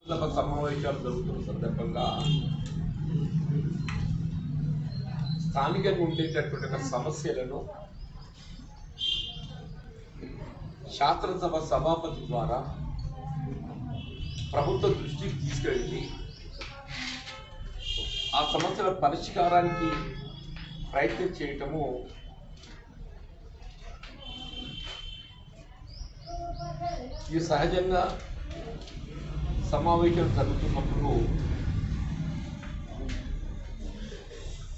సమావేశాలు జరుగుతున్న సందర్భంగా స్థానికంగా ఉండేటటువంటి సమస్యలను శాసనసభ సభాపతి ద్వారా ప్రభుత్వ దృష్టికి తీసుకెళ్ళి ఆ సమస్యల పరిష్కారానికి ప్రయత్నం చేయటము ఇది సహజంగా సమావేశం జరుగుతున్నప్పుడు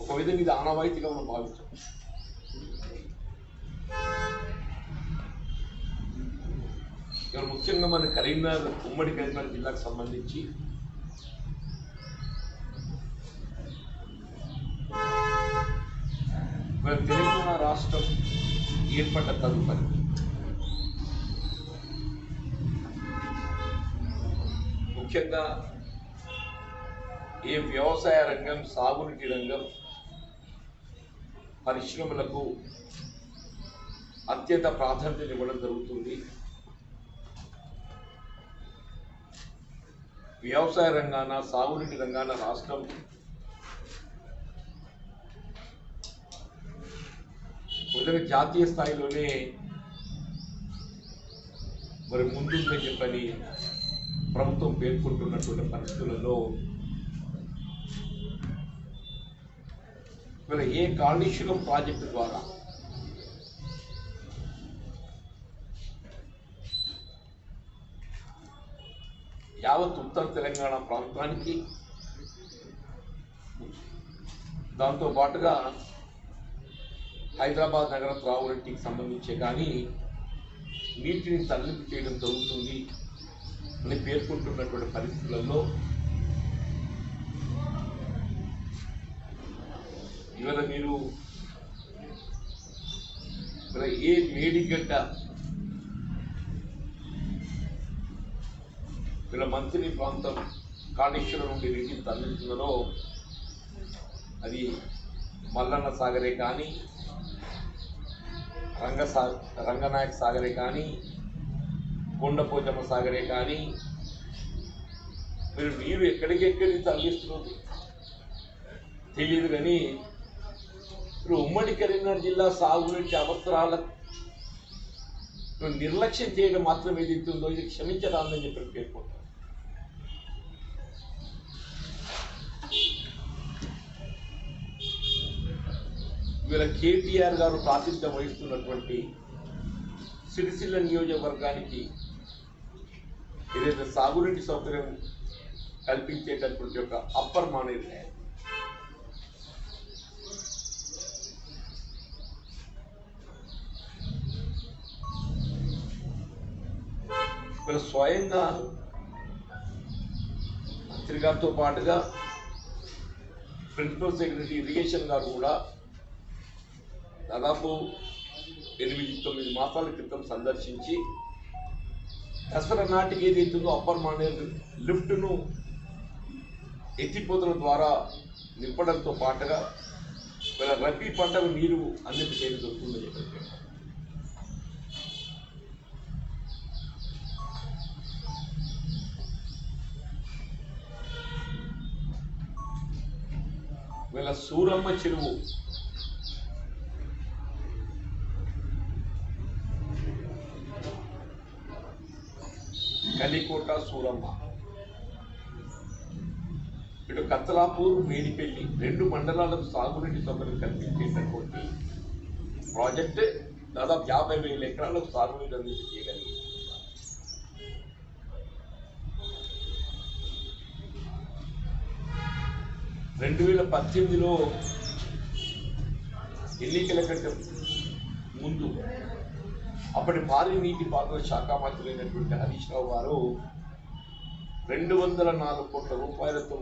ఒక విధంగా ఇది ఆనవాయితీగా మనం భావించాం. ఇక్కడ ముఖ్యంగా మన కరీంనగర్ ఉమ్మడి కరీంనగర్ జిల్లాకు సంబంధించి తెలంగాణ రాష్ట్రం ఏర్పడ్డ తదుపరి ముఖ్యంగా ఈ వ్యవసాయ రంగం, సాగునీటి రంగం, పరిశ్రమలకు అత్యంత ప్రాధాన్యత ఇవ్వడం జరుగుతుంది. వ్యవసాయ రంగాన, సాగునీటి రంగాన రాష్ట్రం మొదటి జాతీయ స్థాయిలోనే మరి ముందుందని చెప్పని ప్రభుత్వం పేర్కొంటున్నటువంటి పరిస్థితులలో ఏ కాళేశ్వరం ప్రాజెక్టు ద్వారా యావత్ ఉత్తర తెలంగాణ ప్రాంతానికి దాంతో పాటుగా హైదరాబాద్ నగర త్రాగునీటికి సంబంధించే కానీ నీటిని తరలింపు చేయడం జరుగుతుంది అని పేర్కొంటున్నటువంటి పరిస్థితులలో ఇవాళ మీరు ఏ మేడిగడ్డ వీళ్ళ మంత్రి ప్రాంతం కాళేశ్వరం నుండి నీటిని తరలించున్నదో అది మల్లన్న సాగరే కానీ, రంగనాయక సాగరే కానీ, కొండపోచమ్మ సాగరే కానీ మీరు నీరు ఎక్కడికెక్కడికి తరలిస్తున్నది తెలియదు. కానీ ఇప్పుడు ఉమ్మడి కరీంనగర్ జిల్లా సాగునీటి అవసరాలకు నిర్లక్ష్యం చేయడం మాత్రం ఏదైతే ఉందో ఇది క్షమించరాదని చెప్పి పేర్కొంటారు. ఇవాళ కేటీఆర్ గారు ప్రాతినిధ్యం వహిస్తున్నటువంటి సిరిసిల్ల నియోజకవర్గానికి ఏదైతే సాగునీటి సౌకర్యం కల్పించేటటువంటి ఒక అప్పర్ మానేరు ఇక్కడ స్వయంగా మంత్రి గారితో పాటుగా ప్రిన్సిపల్ సెక్రటరీ ఇరిగేషన్ గారు కూడా దాదాపు 8-9 మాసాల క్రితం సందర్శించి దసరా నాటికి ఏదైతుందో అప్పర్ మానేరు లిఫ్ట్ను ఎత్తిపోతల ద్వారా నింపడంతో పాటుగా వీళ్ళ రబీ పంటకు నీరు అందింప చేయడం జరుగుతుందని చెప్పారు. వీళ్ళ సూరమ్మ చెరువు కలికోట, సూరమ్మ, ఇటు కత్తలాపూర్, మేడిపల్లి 2 మండలాలకు సాగునీటి సౌకర్యం కల్పించేటటువంటి ప్రాజెక్ట్ దాదాపు 50,000 ఎకరాలకు సాగునీటి అందించి చేయగలిగింది. రెండు 2018లో ఎన్నికల కంటే ముందు అప్పటి భారీ నీటిపారుదల శాఖ మంత్రి అయినటువంటి హరీష్ రావు గారు 204 కోట్ల రూపాయలతో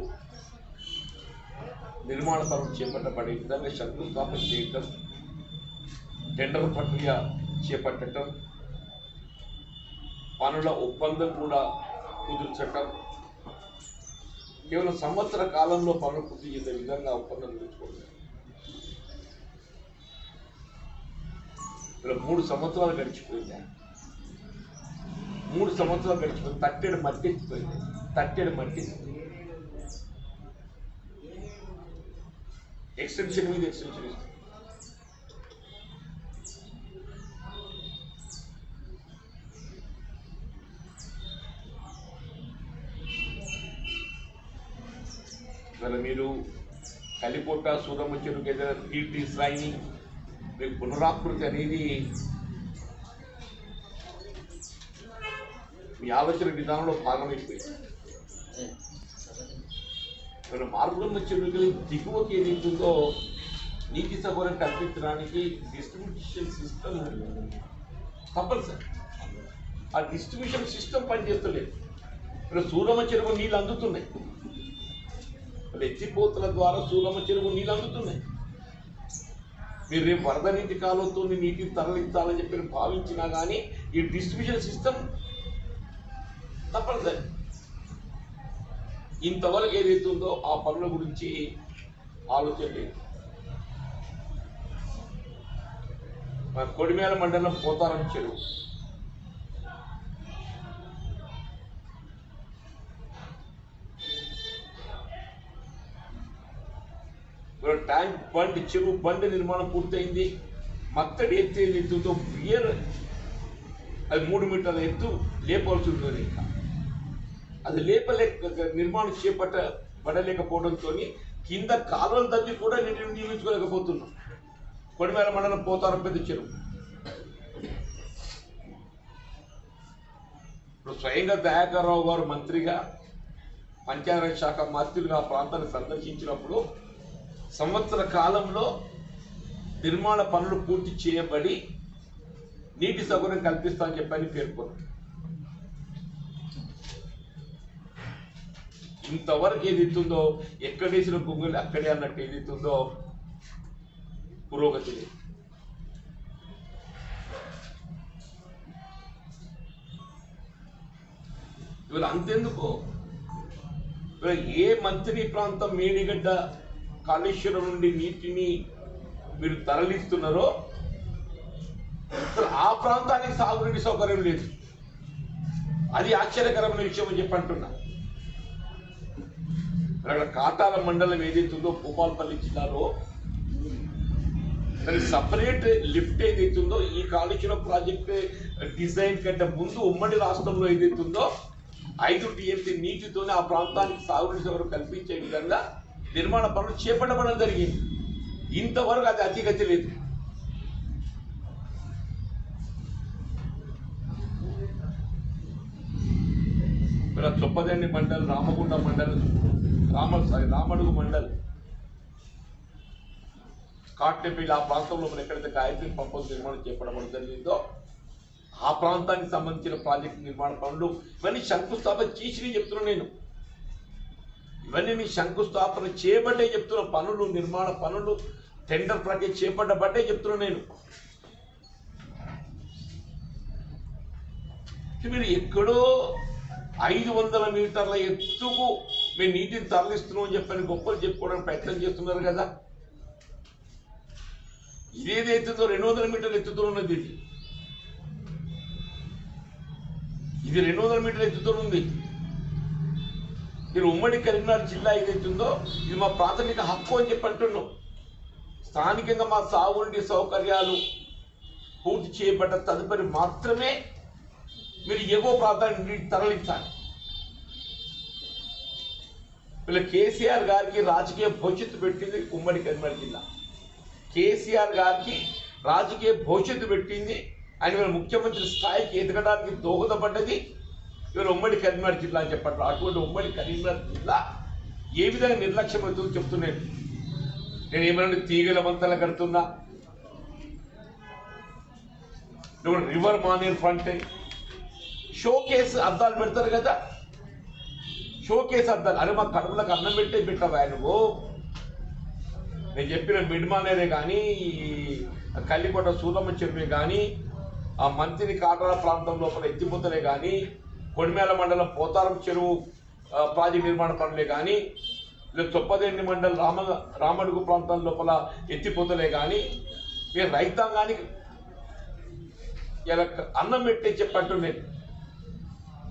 నిర్మాణ పనులు చేపట్టబడే విధంగా శంకుస్థాపన చేయటం, టెండర్ ప్రక్రియ చేపట్టడం, పనుల ఒప్పందం కూడా కుదుర్చటం, కేవలం సంవత్సర కాలంలో పనులు పూర్తి చేసే విధంగా ఒప్పందం కుదుర్చుకోవడం. 3 సంవత్సరాలు గడిచిపోయింది. 3 సంవత్సరాలు గడిచిపోయింది. తట్టెడు మట్టి ఎత్తిపోయింది. తట్టెడు మట్టి ఎక్స్టెన్షన్ మీద ఎక్స్టెన్షన్ ఇస్తుంది. ఇవాళ మీరు కలిపోట సూరమ్మ చెరువుకి ఏదైనా నీటి స్థాయిని మీకు పునరాకృతి అనేది మీ ఆలోచన విధానంలో భాగమైపోయింది. మన మార్గమ్మ చెరువుకి దిగువకి ఏదైతుందో నీటి సౌకర్యం కల్పించడానికి డిస్ట్రిబ్యూషన్ సిస్టమ్ తప్పనిసరి. ఆ డిస్ట్రిబ్యూషన్ సిస్టమ్ పనిచేస్తలేదు. ఇక్కడ సూరమ్మ చెరువు నీళ్ళు అందుతున్నాయి, ఎత్తిపోతల ద్వారా సూరమ్మ చెరువు నీళ్ళు అందుతున్నాయి. మీరు రేపు వరద నీటి కాలంతో నీటిని తరలించాలని చెప్పి భావించినా కానీ ఈ డిస్ట్రిబ్యూషన్ సిస్టమ్ తప్పనిసరి. ఇంతవరకు ఏదైతుందో ఆ పనుల గురించి ఆలోచన లేదు. మన కొడిమేల మండలం పోతారం చెరువు ట్యాంక్ బండ్ చెరువు బండ్ నిర్మాణం పూర్తయింది. మత్తడి ఎత్తు ఏదైతుందో బియర్ అది 3 మీటర్ల ఎత్తు లేపవలసి ఉంటుంది. ఇంకా అది నిర్మాణం చేపట్టబడలేకపోవడంతో కింద కాలువలు తగ్గి కూడా నీటిని నియమించుకోలేకపోతున్నాం. కొడిమేల మండలం పోతారం పెద్ద చెరువు ఇప్పుడు స్వయంగా దయాకర్రావు గారు మంత్రిగా పంచాయతీరాజ్ శాఖ మంత్రులుగా ఆ ప్రాంతాన్ని సందర్శించినప్పుడు సంవత్సర కాలంలో నిర్మాణ పనులు పూర్తి చేయబడి నీటి సౌకర్యం కల్పిస్తామని చెప్పని పేర్కొన్నారు. ఇంతవరకు ఏదైతుందో ఎక్కడేసిన కుంగులు అక్కడే అన్నట్టు ఏదైతుందో పురోగతి లేదు. ఇవాళ అంతెందుకు ఇవాళ ఏ మంత్రి ప్రాంతం మేడిగడ్డ కాళేశ్వరం నుండి నీటిని మీరు తరలిస్తున్నారో ఆ ప్రాంతానికి సాగునీటి సౌకర్యం లేదు. అది ఆశ్చర్యకరమైన విషయం అని చెప్పి అంటున్నా. అక్కడ కాటాల మండలం ఏదైతుందో భూపాలపల్లి జిల్లాలో దానికి సపరేట్ లిఫ్ట్ ఏదైతుందో ఈ కాళేశ్వరం ప్రాజెక్ట్ డిజైన్ కంటే ముందు ఉమ్మడి రాష్ట్రంలో ఏదైతుందో 5 TMC నీటితోనే ఆ ప్రాంతానికి సాగునీటి సౌకర్యం కల్పించే విధంగా నిర్మాణ పనులు చేపట్టబడడం జరిగింది. ఇంతవరకు అది అతిగతి లేదు. చొప్పదండి మండల్, రామగుండ మండల్, రామడుగు మండల్, కాట్లపల్లి ఆ ప్రాంతంలో మనం ఎక్కడైతే గాయత్రి పంప్ హౌస్ నిర్మాణం చేపట్టడం జరిగిందో ఆ ప్రాంతానికి సంబంధించిన ప్రాజెక్టు నిర్మాణ పనులు ఇవన్నీ శంకుస్థాపన చేసి చెప్తున్నాను నేను. ఇవన్నీ మీ శంకుస్థాపన చేయబడ్డే చెప్తున్న పనులు, నిర్మాణ పనులు టెండర్ ప్రక్రియ చేపట్టబడ్డే చెప్తున్నా నేను. మీరు ఎక్కడో 500 మీటర్ల ఎత్తుకు మేము నీటిని తరలిస్తున్నాం అని చెప్పని గొప్పలు చెప్పుకోవడానికి ప్రయత్నం చేస్తున్నారు కదా. ఇదేదైతుందో 200 మీటర్ల ఎత్తుతో ఉన్నది. ఇది 200 మీటర్ల ఎత్తుతో ఉంది. మీరు ఉమ్మడి కరీంనగర్ జిల్లా ఏదైతుందో ఇది మా ప్రాథమిక హక్కు అని చెప్పి అంటున్నాం. స్థానికంగా మా సాగునీటి సౌకర్యాలు పూర్తి చేయబడ్డ తదుపరి మాత్రమే మీరు ఎగువ ప్రాంతానికి నీటి తరలించాలి. వీళ్ళ కేసీఆర్ గారికి రాజకీయ భవిష్యత్తు పెట్టింది ఉమ్మడి కరీంనగర్ జిల్లా. కేసీఆర్ గారికి రాజకీయ భవిష్యత్తు పెట్టింది. ఆయన వీళ్ళ ముఖ్యమంత్రి స్థాయికి ఎదగడానికి దోహదపడ్డది ఇవాళ ఉమ్మడి కరీంనగర్ జిల్లా అని చెప్పట్లా. అటువంటి ఉమ్మడి కరీంనగర్ జిల్లా ఏ విధంగా నిర్లక్ష్యం అవుతుందో చెప్తున్నాను. నేను ఏమైనా తీగల వంతలు కడుతున్నా, river Maner front showcase అద్దాలు పెడతారు కదా, షో కేసు అద్దాలు. అరే మా కడుపులకు అన్నం పెట్టావా నువ్వు? నేను చెప్పిన మిడ్ మానేరే కానీ, కల్లికోట సూరమ్మ చెరువే కానీ, ఆ మంత్రి కాటాల ప్రాంతం లోపల ఎత్తిపోతలే కానీ, కొడిమేల మండలం పోతారం చెరువు ప్రాజెక్ట్ నిర్మాణ పనులే కానీ, లేదా చొప్పదండి మండలం రామడుగు ప్రాంతం లోపల ఎత్తిపోతలే కానీ, మీరు రైతాంగానికి ఇలా అన్నం పెట్టే చెప్పంటున్నాను.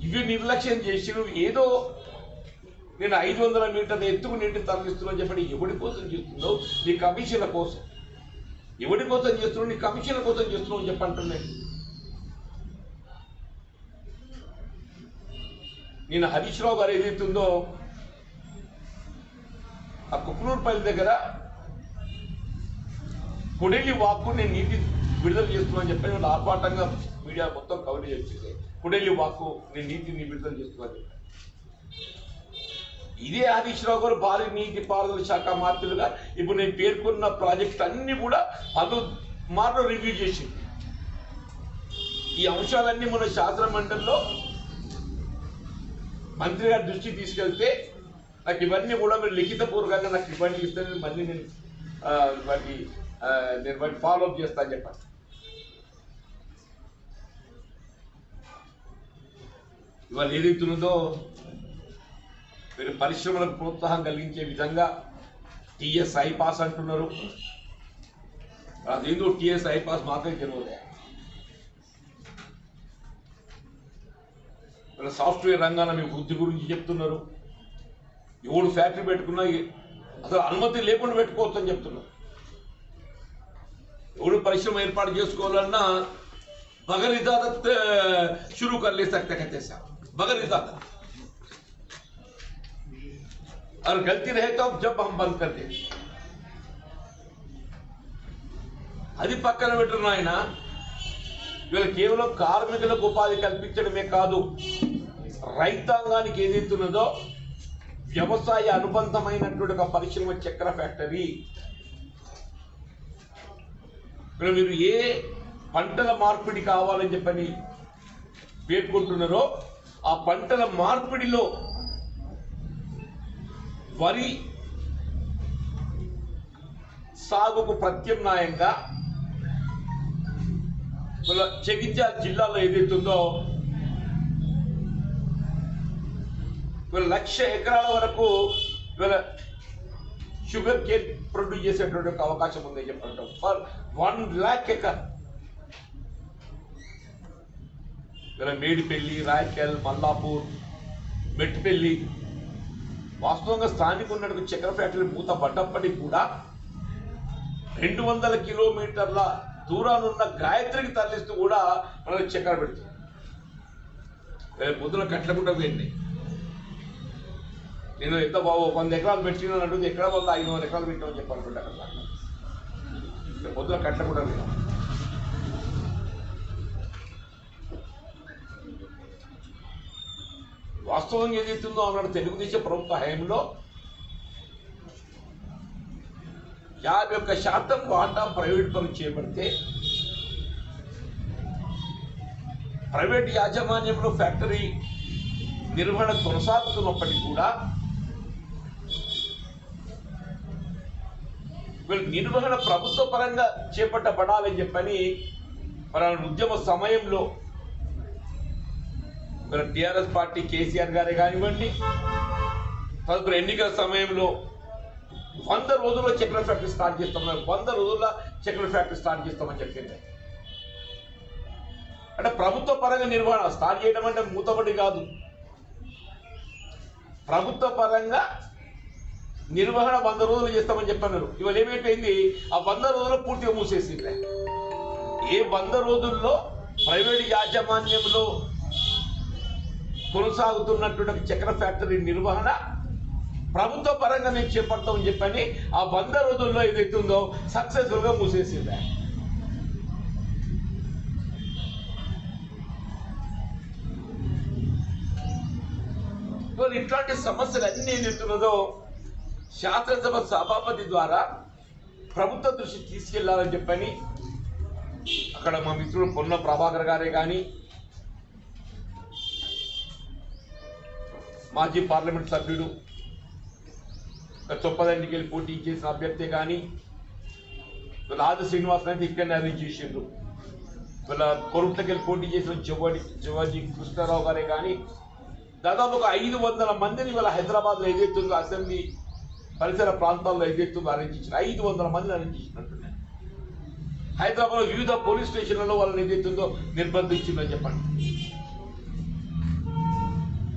ఇవి నిర్లక్ష్యం చేసి నువ్వు ఏదో నేను 500 మీటర్ల ఎత్తుకు నీటిని తరలిస్తున్నా చెప్పండి. ఎవడి కోసం చేస్తున్నావు? నీ కమిషన్ల కోసం. ఎవడి కోసం చేస్తున్నావు? నీ కమిషన్ల కోసం చేస్తున్నావు అని చెప్పంటున్నాను. నేను హరీష్ రావు గారు ఏదైతుందో ఆ కుక్నూరుపల్లి దగ్గర కొడెలి వాక్కు నేను నీటి విడుదల చేస్తున్నాను చెప్పి వాళ్ళు ఆర్భాటంగా మీడియా మొత్తం కవరేజ్ చేసింది. కొడెలి వాక్కు నేను నీటిని విడుదల చేస్తున్నాను చెప్పాను. ఇదే హరీష్ రావు గారు భారీ నీటి పారుదల శాఖ మంత్రులుగా ఇప్పుడు నేను పేర్కొన్న ప్రాజెక్ట్ అన్ని కూడా పలు మార్లు రివ్యూ చేసింది. ఈ అంశాలన్నీ మన శాసన మండలిలో మంత్రి గారి దృష్టికి తీసుకెళ్తే నాకు ఇవన్నీ కూడా మీరు లిఖితపూర్వకంగా నాకు ఇవన్నీ ఇస్తే మళ్ళీ నేను వాటిని ఫాలో అప్ చేస్తా అని చెప్పండి. ఇవాళ ఏదైతున్నదో మీరు పరిశ్రమలకు ప్రోత్సాహం కలిగించే విధంగా టీఎస్ ఐపాస్ అంటున్నారు. అదేందో టీఎస్ ఐపాస్ మాత్రం తెలియదు. సాఫ్ట్వేర్ రంగాన మీ వృద్ధి గురించి చెప్తున్నారు. ఎవడు ఫ్యాక్టరీ పెట్టుకున్నా అసలు అనుమతి లేకుండా పెట్టుకోవచ్చు అని చెప్తున్నారు. ఎవడు పరిశ్రమ ఏర్పాటు చేసుకోవాలన్నా बगैर इजाजत शुरू कर ले सकते कहते साहब, बगैर इजाजत। और गलती रहे तो जब हम बंद कर दें అది పక్కన పెట్టిన ఆయన వీళ్ళు కేవలం కార్మికులకు ఉపాధి కల్పించడమే కాదు, రైతాంగానికి ఏదైతున్నదో వ్యవసాయ అనుబంధమైనటువంటి ఒక పరిశ్రమ చక్కెర ఫ్యాక్టరీ. మీరు ఏ పంటల మార్పిడి కావాలని చెప్పని పేర్కొంటున్నారో ఆ పంటల మార్పిడిలో వరి సాగుకు ప్రత్యామ్నాయంగా జగిత్యాల జిల్లాలో ఏదైతుందో 1,00,000 ఎకరాల వరకు షుగర్ కేన్ ప్రొడ్యూస్ చేసేటువంటి ఒక అవకాశం ఉందని చెప్పంటాం. ఫర్ 1,00,000 ఎకర్ మేడిపల్లి, రాయకల్, మల్లాపూర్, మెట్పల్లి వాస్తవంగా స్థానిక ఉన్నటువంటి చక్కెర ఫ్యాక్టరీ మూత పడ్డప్పటికీ కూడా 200 కిలోమీటర్ల దూరానున్న గాయత్రికి తరలిస్తూ కూడా మనకు చక్కెర పెడుతుంది. పొద్దున కట్టకుండా పోయింది. నేను ఎంత బాబు 100 ఎకరాలు పెట్టిన అడుగుతుంది, ఎక్కడ వల్ల 500 ఎకరాలు పెట్టామని చెప్పాలనుకుంటే అక్కడ పొద్దున కట్టకుండా పోయినా. వాస్తవంగా ఏదైతుందో అన్నాడు తెలుగుదేశం ప్రభుత్వ హయాంలో 51% వాటా ప్రైవేట్ పనులు చేపడితే ప్రైవేట్ యాజమాన్యంలో ఫ్యాక్టరీ నిర్వహణ కొనసాగుతున్నప్పటికీ కూడా వీళ్ళ నిర్వహణ ప్రభుత్వ పరంగా చేపట్టబడాలని చెప్పని మన ఉద్యమ సమయంలో టిఆర్ఎస్ పార్టీ కేసీఆర్ గారే కానివ్వండి, తదుపరి ఎన్నికల సమయంలో 100 రోజుల్లో చక్కెర ఫ్యాక్టరీ స్టార్ట్ చేస్తామని 100 రోజుల్లో చక్కెర ఫ్యాక్టరీ స్టార్ట్ చేస్తామని చెప్పింది. అంటే ప్రభుత్వ పరంగా నిర్వహణ స్టార్ట్ చేయడం అంటే మూతబడి కాదు, ప్రభుత్వ పరంగా నిర్వహణ 100 రోజులు చేస్తామని చెప్పన్నారు. ఇవాళ ఏమైపోయింది, ఆ 100 రోజుల్లో పూర్తిగా మూసేసింది. ఏ 100 రోజుల్లో ప్రైవేట్ యాజమాన్యంలో కొనసాగుతున్నటువంటి చక్కెర ఫ్యాక్టరీ నిర్వహణ ప్రభుత్వ పరంగా మేము చేపడతామని చెప్పని ఆ 100 రోజుల్లో ఏదైతుందో సక్సెస్ఫుల్ గా మూసేసింది. ఇట్లాంటి సమస్యలు అన్ని ఏదైతున్నదో శాసనసభ సభాపతి ద్వారా ప్రభుత్వ దృష్టి తీసుకెళ్లాలని చెప్పని అక్కడ మా మిత్రుడు పొన్న ప్రభాకర్ గారే కానీ, మాజీ పార్లమెంట్ సభ్యుడు చొప్పదండికి వెళ్ళి పోటీ చేసిన అభ్యర్థి కానీ, ఆది శ్రీనివాస్ అయితే ఇక్కడనే అరేంజ్ చేసిండ్రు. వీళ్ళ కొరుట్లకి వెళ్ళి పోటీ చేసిన జవాజీ కృష్ణారావు గారే కానీ, దాదాపు ఒక 500 మందిని వీళ్ళ హైదరాబాద్లో ఏదైతుందో అసెంబ్లీ పరిసర ప్రాంతాల్లో ఏదైతుందో అరేంజ్ చేసిన 500 మందిని అరేంజ్ చేసినట్టున్నాయి. హైదరాబాద్లో వివిధ పోలీస్ స్టేషన్లలో వాళ్ళని ఏదైతుందో నిర్బంధించిందని చెప్పండి.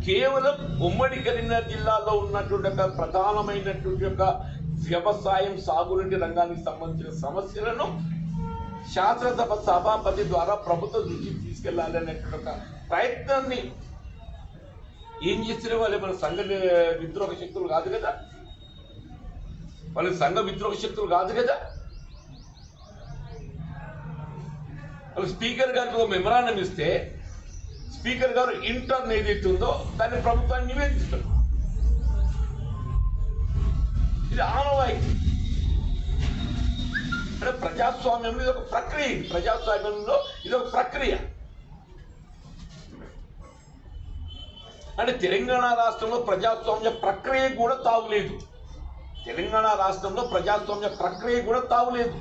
కేవలం ఉమ్మడి కరీంనగర్ జిల్లాలో ఉన్నటువంటి ఒక ప్రధానమైనటువంటి ఒక వ్యవసాయం సాగునీటి రంగానికి సంబంధించిన సమస్యలను శాసనసభ సభాపతి ద్వారా ప్రభుత్వ దృష్టికి తీసుకెళ్లాలి అనేటువంటి ఒక ప్రయత్నాన్ని ఏం చేసిన వాళ్ళు మన సంఘ విద్రోహ శక్తులు కాదు కదా, వాళ్ళ సంఘ విద్రోహ శక్తులు కాదు కదా. వాళ్ళు స్పీకర్ గారికి ఒక మెమరాండం ఇస్తే స్పీకర్ గారు ఇంటర్న్ ఏదైతే ఉందో దాన్ని ప్రభుత్వాన్ని నివేదిస్తారు. ఇది ఆనవాయితీ. అంటే ప్రజాస్వామ్యంలో ఇది ఒక ప్రక్రియ. ప్రజాస్వామ్యంలో ఇది ఒక ప్రక్రియ. అంటే తెలంగాణ రాష్ట్రంలో ప్రజాస్వామ్య ప్రక్రియ కూడా తావులేదు. తెలంగాణ రాష్ట్రంలో ప్రజాస్వామ్య ప్రక్రియ కూడా తావులేదు.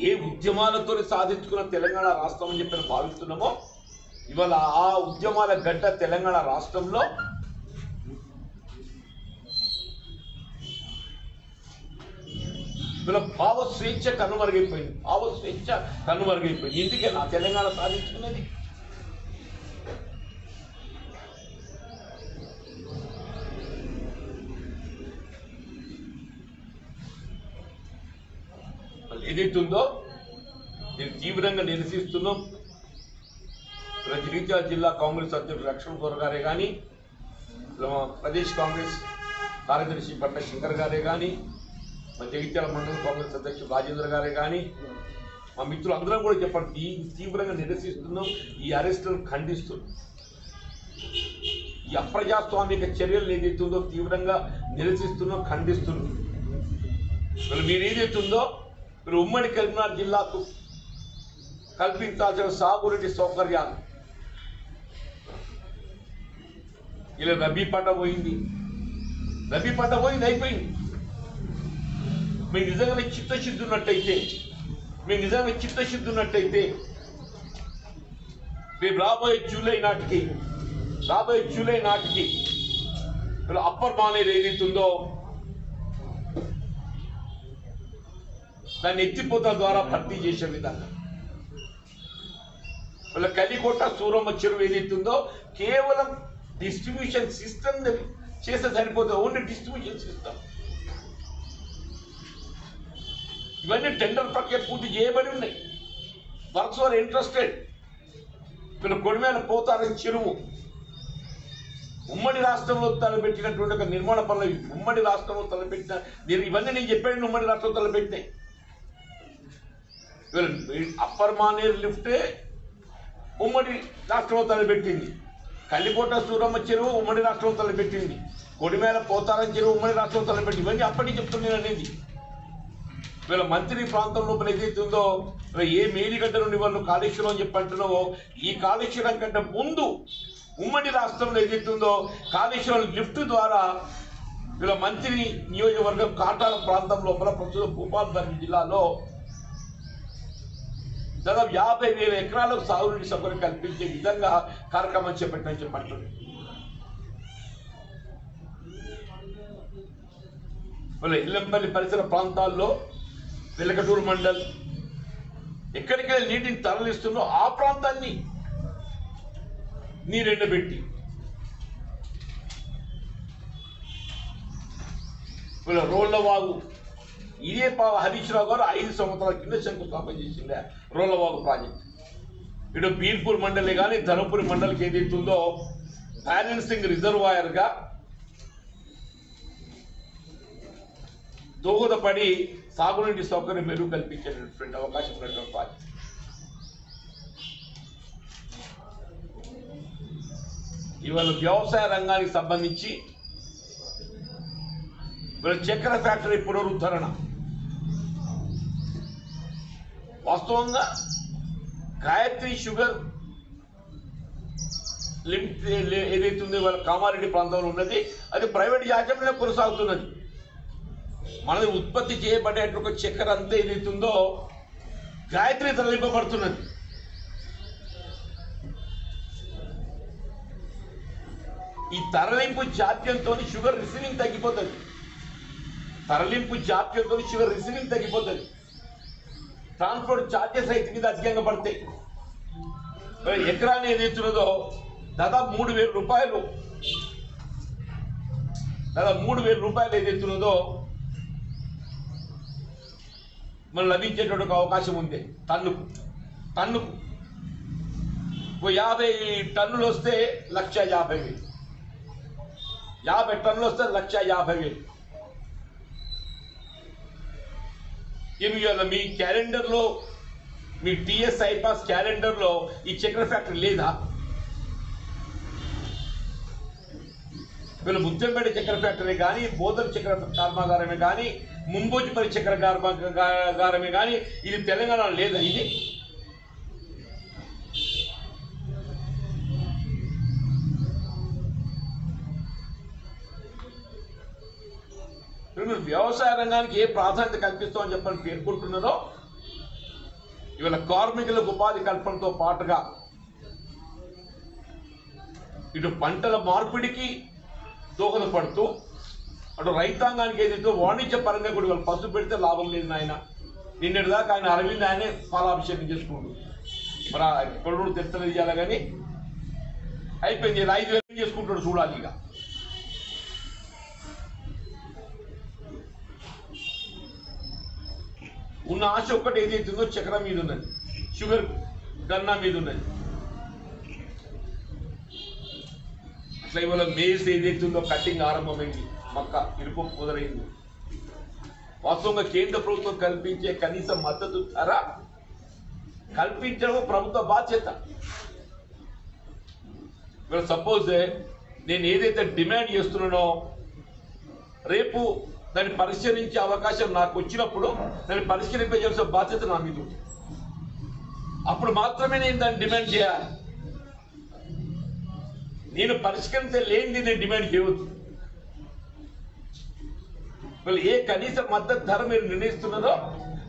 ఏ ఉద్యమాలతో సాధించుకున్న తెలంగాణ రాష్ట్రం అని చెప్పి భావిస్తున్నామో ఇవాళ ఆ ఉద్యమాల గడ్డ తెలంగాణ రాష్ట్రంలో ఇవాళ భావ స్వేచ్ఛ కనుమరుగైపోయింది. భావ స్వేచ్ఛ కనుమరుగైపోయింది. ఇందుకే నా తెలంగాణ సాధించుకున్నది. ఏదైతుందో నేను తీవ్రంగా నిరసిస్తున్నాం. జగిత్యాల జిల్లా కాంగ్రెస్ అధ్యక్షుడు లక్ష్మణ్ గౌర్ గారే కానీ, ప్రదేశ్ కాంగ్రెస్ కార్యదర్శి పట్ల శంకర్ గారే కానీ, మా జగిత్యాల మండల కాంగ్రెస్ అధ్యక్షుడు రాజేంద్ర గారే కానీ, మా మిత్రులు అందరం కూడా చెప్పండి, తీవ్రంగా నిరసిస్తున్నాం. ఈ అరెస్టులను ఖండిస్తున్నాం. ఈ అప్రజాస్వామిక చర్యలు ఏదైతుందో తీవ్రంగా నిరసిస్తున్నాం, ఖండిస్తున్నాం. మీరు ఏదైతుందో మీరు ఉమ్మడి కరీంనగర్ జిల్లాకు కల్పించాల్సిన సాగునీటి సౌకర్యాలు ఇలా రబీ పంట పోయింది, అయిపోయింది. మీకు నిజంగానే చిత్తశుద్ధి ఉన్నట్టయితే రేపు రాబోయే జూలై నాటికి అప్పర్ మానేరు ఏదైతుందో దాన్ని ఎత్తిపోతల ద్వారా భర్తీ చేసే విధంగా వాళ్ళ కలికోట సూరమ్మ చెరువు ఏదైతుందో కేవలం డిస్ట్రిబ్యూషన్ సిస్టమ్ చేస్తే సరిపోతుంది. Only distribution system. ఇవన్నీ టెండర్ ప్రక్రియ పూర్తి చేయబడి ఉన్నాయి. Works are interested. వీళ్ళు కొడిమేల పోతారని చెరువు ఉమ్మడి రాష్ట్రంలో తలపెట్టినటువంటి ఒక నిర్మాణ పనులు ఉమ్మడి రాష్ట్రంలో తలపెట్టిన ఇవన్నీ నేను చెప్పాను. ఉమ్మడి రాష్ట్రంలో తలపెట్టినాయి. అప్పర్ మానేరు లిఫ్టే ఉమ్మడి రాష్ట్రంలో తలపెట్టింది. కల్లికోట సూరమ్మ చెరువు ఉమ్మడి రాష్ట్రంలో తలపెట్టింది. కొడిమేల పోతారం చెరువు ఉమ్మడి రాష్ట్రంలో తలపెట్టింది. ఇవన్నీ అప్పటికి చెప్తున్నాను అనేది. వీళ్ళ మంత్రి ప్రాంతం లోపల ఏదైతే ఉందో ఏ మేడిగడ్డ నుండి వాళ్ళు కాళేశ్వరం అని చెప్పి అంటున్నావో ఈ కాళేశ్వరం కంటే ముందు ఉమ్మడి రాష్ట్రంలో ఏదైతే ఉందో కాళేశ్వరం లిఫ్ట్ ద్వారా వీళ్ళ మంత్రి నియోజకవర్గం కాటాల ప్రాంతం లోపల ప్రస్తుతం భూపాలపల్లి జిల్లాలో దాదాపు 50,000 ఎకరాలకు సాగునీటి సౌకర్యం కల్పించే విధంగా కార్యక్రమం చేపట్టినని చెప్పంటున్నారు. వాళ్ళ ఇల్లంపల్లి పరిసర ప్రాంతాల్లో వెలకటూరు మండల్ ఎక్కడికెళ్ళి నీటిని తరలిస్తుందో ఆ ప్రాంతాన్ని నీరెండబెట్టి వీళ్ళ రోళ్లవాగు ఇదే హరీష్ రావు గారు 5 సంవత్సరాల కింద శంకుస్థాపన చేసిందే రోళ్లవాగు ప్రాజెక్ట్. ఇటు బీర్పూర్ మండలే కానీ ధర్మపురి మండలికి ఏదైతుందో బ్యాలెన్సింగ్ రిజర్వాయర్గా దోహదపడి సాగునీటి సౌకర్యం మెరుగు కల్పించేటటువంటి అవకాశం ఉన్నటువంటి ప్రాజెక్ట్. ఇవాళ వ్యవసాయ రంగానికి సంబంధించి చక్కెర ఫ్యాక్టరీ పునరుద్ధరణ వాస్తవంగా గాయత్రి షుగర్ లిమిటెడ్ ఏదైతే ఉందో వాళ్ళ కామారెడ్డి ప్రాంతంలో ఉన్నది అది ప్రైవేట్ యాజమాన్యంలో కొనసాగుతున్నది. మనది ఉత్పత్తి చేయబడేటువంటి చక్కెర అంతా ఏదైతుందో గాయత్రి తరలింపబడుతున్నది. ఈ తరలింపు జాప్యంతో షుగర్ రిసీవింగ్ తగ్గిపోతుంది. ట్రాన్స్పోర్ట్ ఛార్జెస్ రైతు మీద అధికంగా పడతాయి. ఎకరాన్ని ఏదైతున్నదో దాదాపు 3,000 రూపాయలు, దాదాపు 3,000 రూపాయలు ఏదైతున్నదో మనం లభించేటువంటి అవకాశం ఉంది. టన్నుకు 50 టన్నులు వస్తే 1,50,000, 50 టన్నులు వస్తే 1,50,000. ఇవాళ మీ క్యాలెండర్లో, మీ టీఎస్ ఐపాస్ క్యాలెండర్లో ఈ చక్కెర ఫ్యాక్టరీ లేదా? వీళ్ళు ముత్యంపేట చక్కెర ఫ్యాక్టరీ కానీ, బోధన చక్కెర కర్మాగారమే కానీ, ముంబోజిపల్లి చక్కెర కర్మాగారమే కానీ ఇది తెలంగాణలో లేదా? ఇది మీరు వ్యవసాయ రంగానికి ఏ ప్రాధాన్యత కల్పిస్తామని చెప్పని పేర్కొంటున్నారో, ఇవాళ కార్మికులకు ఉపాధి కల్పనతో పాటుగా ఇటు పంటల మార్పిడికి దోహదపడుతూ అటు రైతాంగానికి ఏదైతే వాణిజ్య పరంగా కూడా వాళ్ళు పసుపు పెడితే లాభం లేదు నాయన. నిన్నటి దాకా ఆయన అరవింద్ ఆయనే పాలాభిషేకం చేసుకుంటూ మరి ఎక్కడ తెత్తలు ఇవ్వాలి కానీ అయిపోయింది. 5,000 చేసుకుంటాడు చూడాలి. ఇక ఉన్న ఆశ ఒక్కటి ఏదైతుందో చక్కెర మీద ఉన్నది, షుగర్ గన్నా మీద ఉన్నది. అట్లా ఇవాళ మేస్ ఏదైతుందో కటింగ్ ఆరంభమైంది, మక్క ఇరుపు మొదలైంది. వాస్తవంగా కేంద్ర ప్రభుత్వం కల్పించే కనీస మద్దతు ధర కల్పించడం ప్రభుత్వ బాధ్యత. ఇవాళ సపోజ్ నేను ఏదైతే డిమాండ్ చేస్తున్నానో రేపు దాన్ని పరిష్కరించే అవకాశం నాకు వచ్చినప్పుడు దాన్ని పరిష్కరింపజేయాల్సిన బాధ్యత నా మీద ఉంది. అప్పుడు మాత్రమే నేను దాన్ని డిమాండ్ చేయాలి. నేను పరిష్కరించలేనిది నేను డిమాండ్ చేయవద్దు. ఏ కనీస మద్దతు ధర మీరు నిర్ణయిస్తున్నారో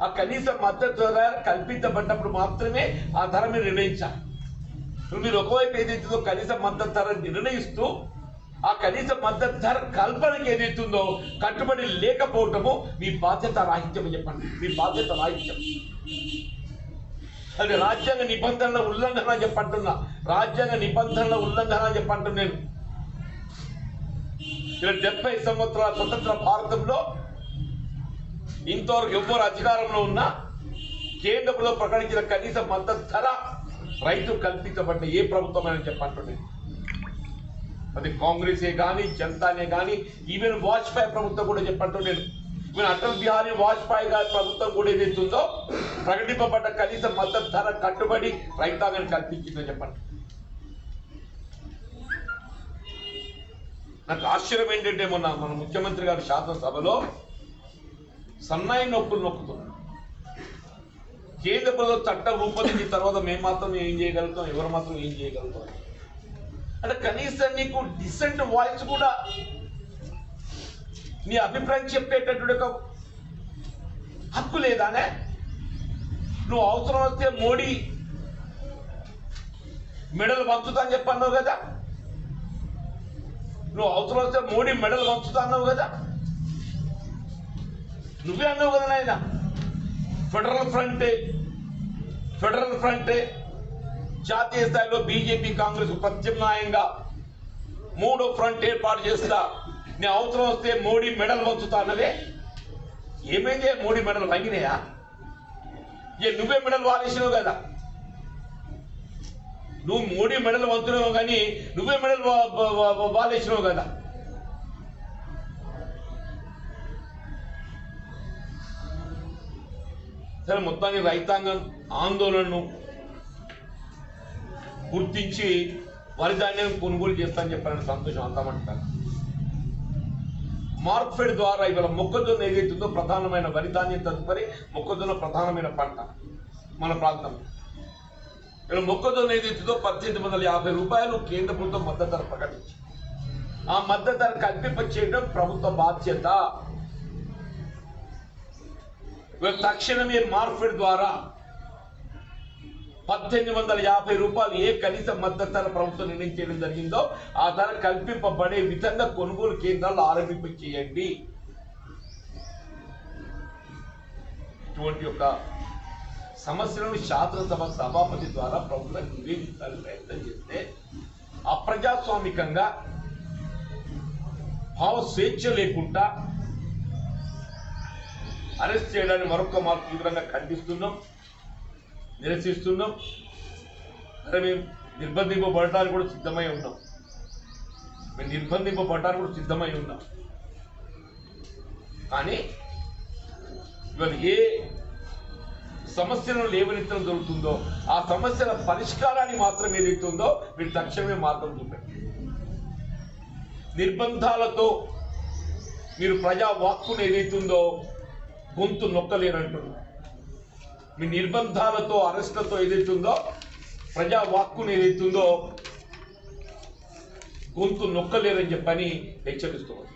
ఆ కనీస మద్దతు ధర కల్పించబడ్డప్పుడు మాత్రమే ఆ ధర మీరు నిర్ణయించాలి. మీరు ఒకవైపు ఏదైతుందో కనీస మద్దతు ధర నిర్ణయిస్తూ ఆ కనీస మద్దతు ధర కల్పనకి ఏదైతుందో కట్టుబడి లేకపోవటము మీ బాధ్యత రాహిత్యం అని చెప్పండి. మీ బాధ్యత రాహిత్యం. అది రాజ్యాంగ నిబంధనల ఉల్లంఘన చెప్పంటున్నా, రాజ్యాంగ నిబంధనల ఉల్లంఘన చెప్పంటున్నా. నేను ఇలా 70 సంవత్సరాల స్వతంత్ర భారతంలో ఇంతవరకు ఎవ్వరు అధికారంలో ఉన్నా కేంద్రంలో ప్రకటించిన కనీస మద్దతు ధర రైతు కల్పించబడ్డ ఏ ప్రభుత్వమైనా చెప్పంటున్నాను. అది కాంగ్రెసే కానీ, జనతానే కానీ, ఈవెన్ వాజ్పేయి ప్రభుత్వం కూడా చెప్పంటున్నాను. ఈవెన్ అటల్ బిహారీ వాజ్పేయి గారి ప్రభుత్వం కూడా ఏదైతుందో ప్రకటింపబడ్డ కనీస మద్దతు ధర కట్టుబడి రైతాంగాన్ని కల్పించిందని చెప్పండి. నాకు ఆశ్చర్యం ఏంటంటే మొన్న మన ముఖ్యమంత్రి గారు శాసనసభలో సన్నాయి నొప్పులు నొక్కుతున్నారు. కేంద్ర ప్రభుత్వం చట్టం రూపొందించిన తర్వాత మేము మాత్రం ఏం చేయగలుగుతాం, ఎవరు మాత్రం ఏం చేయగలుగుతాం అంటే కనీసం నీకు డిసెంట్ వాయిస్ కూడా నీ అభిప్రాయం చెప్పేటటువంటి ఒక హక్కు లేదానే? నువ్వు అవసరం వస్తే మోడీ మెడల్ వంచుతా అని చెప్పన్నావు కదా, నువ్వు అవసరం వస్తే మోడీ మెడల్ వంచుతా అన్నావు కదా, నువ్వే అన్నావు కదా నాయన. ఫెడరల్ ఫ్రంటే జాతీయ స్థాయిలో బీజేపీ కాంగ్రెస్ ప్రత్యామ్నాయంగా 3వ ఫ్రంట్ ఏర్పాటు చేస్తా, నేను అవసరం వస్తే మోడీ మెడల్ వంచుతా అన్నదే. ఏమైంది? మోడీ మెడల్ వంగినాయా? నువ్వే మెడల్ వారేసినావు కదా. నువ్వు మోడీ మెడల్ వంచున్నావు కానీ నువ్వే మెడల్ వారేసినావు కదా. సరే, మొత్తానికి రైతాంగం ఆందోళనను గుర్తించి వరి ధాన్యం కొనుగోలు చేస్తానని చెప్పాలని సంతోషం అంతామంటారు. మార్క్ఫెడ్ ద్వారా ఇవాళ మొక్కజొన్న ఏదైతుందో ప్రధానమైన వరి ధాన్యం తదుపరి మొక్కజొన్న ప్రధానమైన పంట మన ప్రాంతంలో. ఇలా మొక్కజొన్న ఏదైతుందో 1,850 రూపాయలు కేంద్ర ప్రభుత్వం మద్దతు ధర ప్రకటించి ఆ మద్దతు ధర కల్పింప చేయడం ప్రభుత్వ బాధ్యత. తక్షణమే మార్క్ఫెడ్ ద్వారా 1,850 రూపాయలు ఏ కనీస మద్దతు ధర ప్రభుత్వం నిర్ణయించడం జరిగిందో ఆ ధర కల్పింపబడే విధంగా కొనుగోలు కేంద్రాలు ఆరంభింప చేయండి. ఇటువంటి యొక్క సమస్యలను శాసనసభ సభాపతి ద్వారా ప్రభుత్వం నివేదించాలని ప్రయత్నం చేస్తే అప్రజాస్వామికంగా భావ స్వేచ్ఛ లేకుండా అరెస్ట్ చేయడాన్ని మరొక మార్పు తీవ్రంగా ఖండిస్తున్నాం, నిరసిస్తున్నాం. అరే మేము నిర్బంధింపబడటానికి కూడా సిద్ధమై ఉన్నాం, కానీ ఇవాళ ఏ సమస్యలను లేవనెత్తడం జరుగుతుందో ఆ సమస్యల పరిష్కారాన్ని మాత్రం ఏదైతుందో మీరు తక్షణమే మార్గం చూపండి. నిర్బంధాలతో మీరు ప్రజా వాక్కును ఏదైతుందో గొంతు నొక్కలేరంటున్నారు. మీ నిర్బంధాలతో అరెస్టులతో ఏదైతుందో ప్రజా వాక్కును ఏదైతుందో గొంతు నొక్కలేరని చెప్పని హెచ్చరిస్తున్నారు.